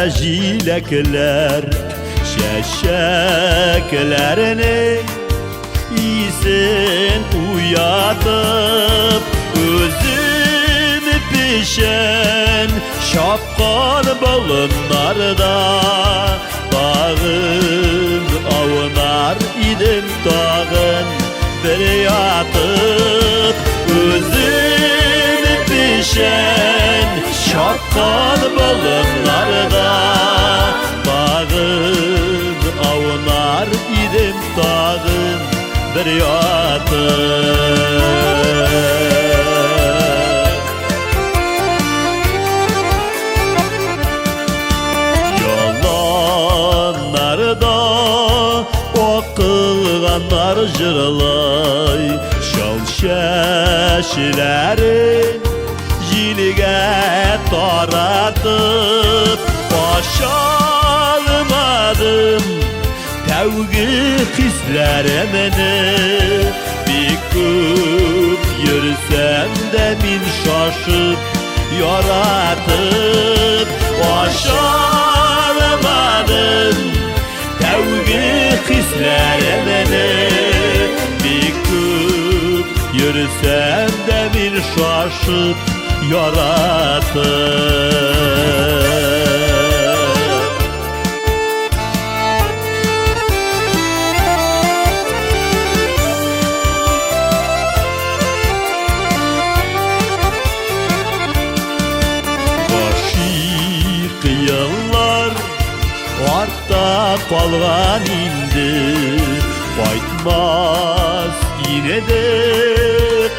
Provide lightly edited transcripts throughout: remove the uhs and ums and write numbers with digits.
jilekler şeşeklerini isin uyatıp özümü pişen şapkan balınlarda dağın avunar idim dağın bir yatıp özümü pişen şapkan balınlarda dağın avunar idim dağın bir yatıp yalanlarda okılganlar jırlay şal şeşilerin jilige taratıp başalmadım tevgi hislerimini bir köp yürüsem de min şaşıp yaratıp başalmadım tevgi hislerimini bir köp yürüsem de min şaşıp yaratıp yıllar orta kalgan indi qaytmaz yine de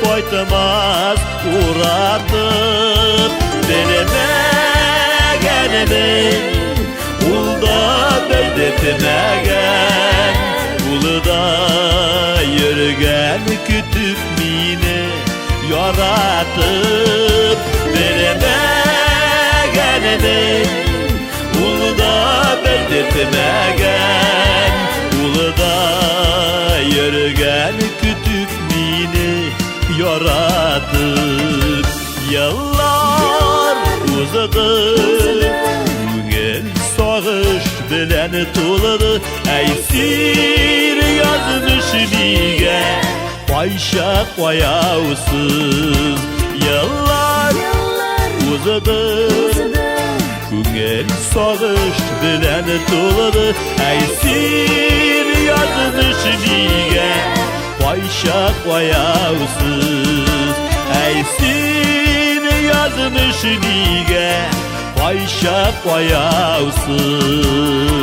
qaytmaz uğratıp denemegenim ulda belirtmegen ulda yürgen kütüp mini yaratıp denemegenim ulda belirtmegen ulda yürgen kütüp mini yaratıp yıllar uzadı gel sağış bilen tuladı eysir yazmış bige Ayşe koyavsız yıllar uzadı Güngel sağış bilen tuladı eysir yazmış bige Ayşe koyavsız eysir yazmış bige Ayşe koyavsız